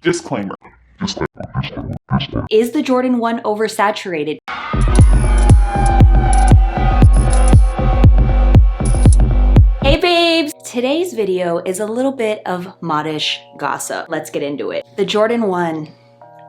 Disclaimer. Is the Jordan 1 oversaturated? Hey babes! Today's video is a little bit of modish gossip. Let's get into it. The Jordan 1,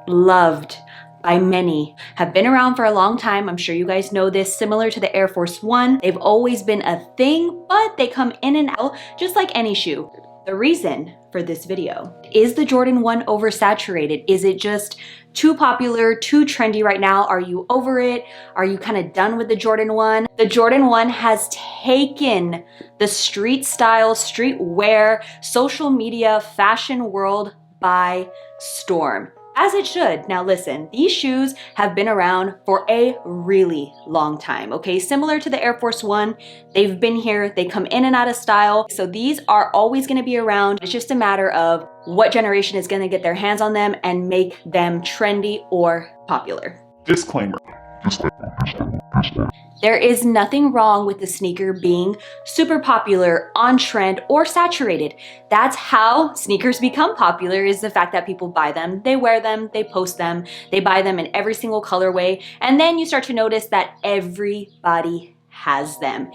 loved by many, have been around for a long time. I'm sure you guys know this. Similar to the Air Force 1, they've always been a thing, but they come in and out just like any shoe. The reason for this video, is the Jordan 1 oversaturated? Is it just too popular, too trendy right now? Are you over it? Are you kind of done with the Jordan 1? The Jordan 1 has taken the street style, street wear, social media, fashion world by storm. As it should. Now listen, these shoes have been around for a really long time, okay? Similar to the Air Force 1, they've been here, they come in and out of style. So these are always gonna be around. It's just a matter of what generation is gonna get their hands on them and make them trendy or popular. Disclaimer. There is nothing wrong with the sneaker being super popular, on trend, or saturated. That's how sneakers become popular, is the fact that people buy them, they wear them, they post them, they buy them in every single colorway, and then you start to notice that everybody has them.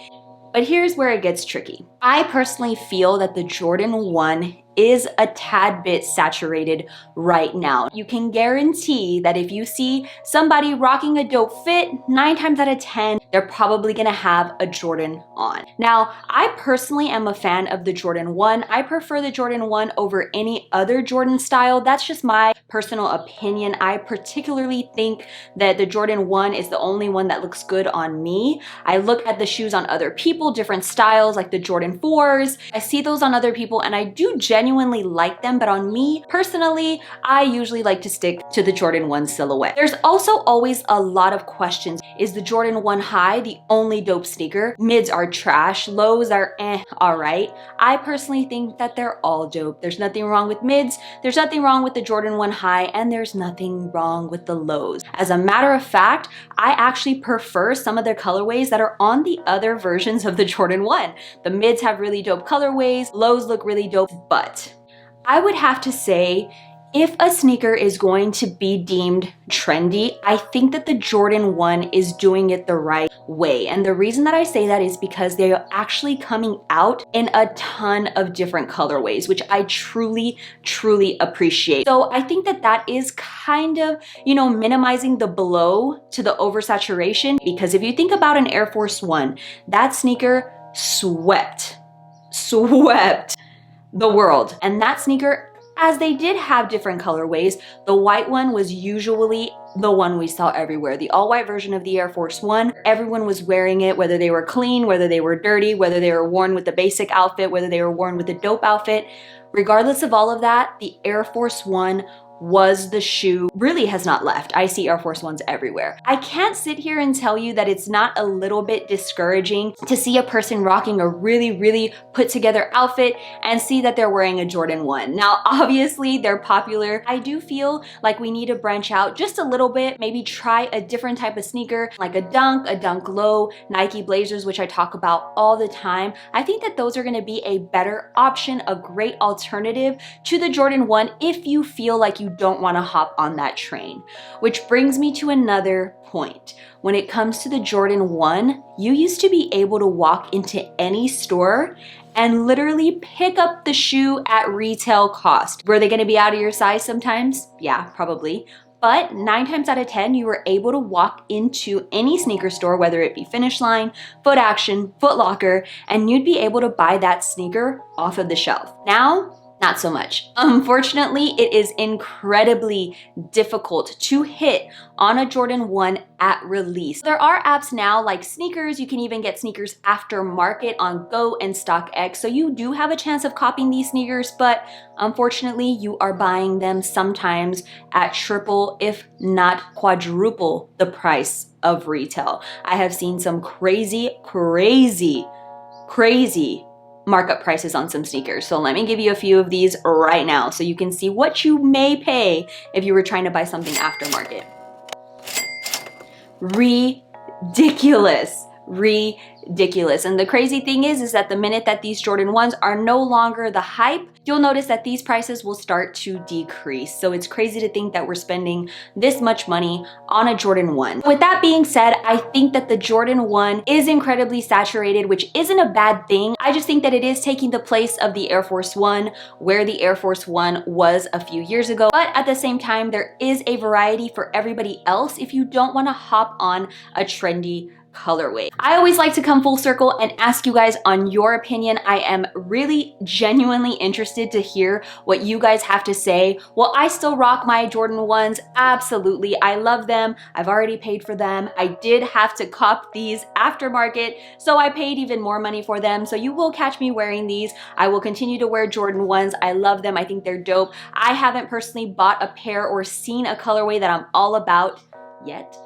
But here's where it gets tricky. I personally feel that the Jordan 1 is a tad bit saturated right now. You can guarantee that if you see somebody rocking a dope fit, 9 times out of 10, they're probably gonna have a Jordan on. Now, I personally am a fan of the Jordan 1. I prefer the Jordan 1 over any other Jordan style. That's just my personal opinion. I particularly think that the Jordan 1 is the only one that looks good on me. I look at the shoes on other people, different styles like the Jordan 4s. I see those on other people and I do genuinely like them, but on me personally, I usually like to stick to the Jordan 1 silhouette. There's also always a lot of questions. Is the Jordan 1 high the only dope sneaker? Mids are trash, lows are alright. I personally think that they're all dope. There's nothing wrong with mids, there's nothing wrong with the Jordan 1 high, and there's nothing wrong with the lows. As a matter of fact, I actually prefer some of their colorways that are on the other versions of the Jordan 1. The mids have really dope colorways, lows look really dope, but I would have to say, if a sneaker is going to be deemed trendy, I think that the Jordan 1 is doing it the right way. And the reason that I say that is because they're actually coming out in a ton of different colorways, which I truly, truly appreciate. So I think that that is kind of, minimizing the blow to the oversaturation. Because if you think about an Air Force 1, that sneaker swept the world. And that sneaker, as they did have different colorways, the white one was usually the one we saw everywhere. The all-white version of the Air Force 1, everyone was wearing it, whether they were clean, whether they were dirty, whether they were worn with the basic outfit, whether they were worn with the dope outfit. Regardless of all of that, the Air Force 1 was the shoe, really has not left. I see Air Force 1s everywhere. I can't sit here and tell you that it's not a little bit discouraging to see a person rocking a really, really put together outfit and see that they're wearing a Jordan 1. Now, obviously they're popular. I do feel like we need to branch out just a little bit, maybe try a different type of sneaker, like a dunk low, Nike Blazers, which I talk about all the time. I think that those are gonna be a better option, a great alternative to the Jordan 1 if you feel like you don't want to hop on that train. Which brings me to another point. When it comes to the Jordan 1, you used to be able to walk into any store and literally pick up the shoe at retail cost. Were they going to be out of your size sometimes? Yeah, probably. But 9 times out of 10, you were able to walk into any sneaker store, whether it be Finish Line, Foot Action, Foot Locker, and you'd be able to buy that sneaker off of the shelf. Now, not so much. Unfortunately, it is incredibly difficult to hit on a Jordan 1 at release. There are apps now like Sneakers. You can even get sneakers aftermarket on Go and StockX. So you do have a chance of copying these sneakers, but unfortunately, you are buying them sometimes at triple, if not quadruple the price of retail. I have seen some crazy markup prices on some sneakers. So let me give you a few of these right now so you can see what you may pay if you were trying to buy something aftermarket. Ridiculous. ridiculous. And the crazy thing is that the minute that these Jordan 1s are no longer the hype, you'll notice that these prices will start to decrease. So it's crazy to think that we're spending this much money on a Jordan 1. With that being said, I think that the Jordan 1 is incredibly saturated, which isn't a bad thing. I just think that it is taking the place of the Air Force 1, where the Air Force 1 was a few years ago. But at the same time, there is a variety for everybody else if you don't want to hop on a trendy colorway. I always like to come full circle and ask you guys on your opinion. I am really genuinely interested to hear what you guys have to say. Will I still rock my Jordan 1s? Absolutely. I love them. I've already paid for them. I did have to cop these aftermarket, so I paid even more money for them. So you will catch me wearing these. I will continue to wear Jordan 1s. I love them. I think they're dope. I haven't personally bought a pair or seen a colorway that I'm all about yet.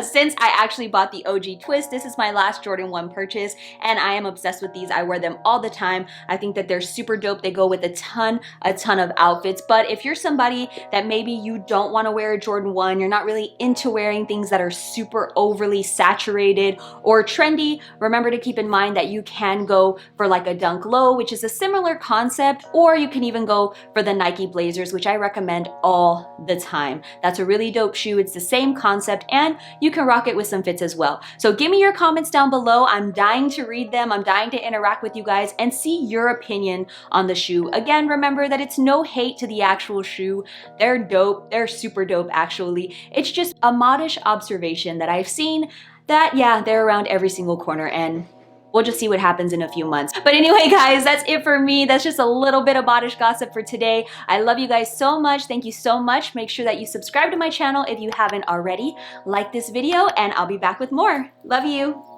Since I actually bought the OG Twist, this is my last Jordan 1 purchase, and I am obsessed with these. I wear them all the time. I think that they're super dope. They go with a ton of outfits. But if you're somebody that maybe you don't want to wear a Jordan 1, you're not really into wearing things that are super overly saturated or trendy, remember to keep in mind that you can go for like a Dunk Low, which is a similar concept, or you can even go for the Nike Blazers, which I recommend all the time. That's a really dope shoe. It's the same concept, and you can rock it with some fits as well. So give me your comments down below. I'm dying to read them. I'm dying to interact with you guys and see your opinion on the shoe. Again, remember that it's no hate to the actual shoe. They're dope. They're super dope, actually. It's just a modish observation that I've seen that, yeah, they're around every single corner, and we'll just see what happens in a few months. But anyway, guys, that's it for me. That's just a little bit of modish gossip for today. I love you guys so much. Thank you so much. Make sure that you subscribe to my channel if you haven't already. Like this video, and I'll be back with more. Love you.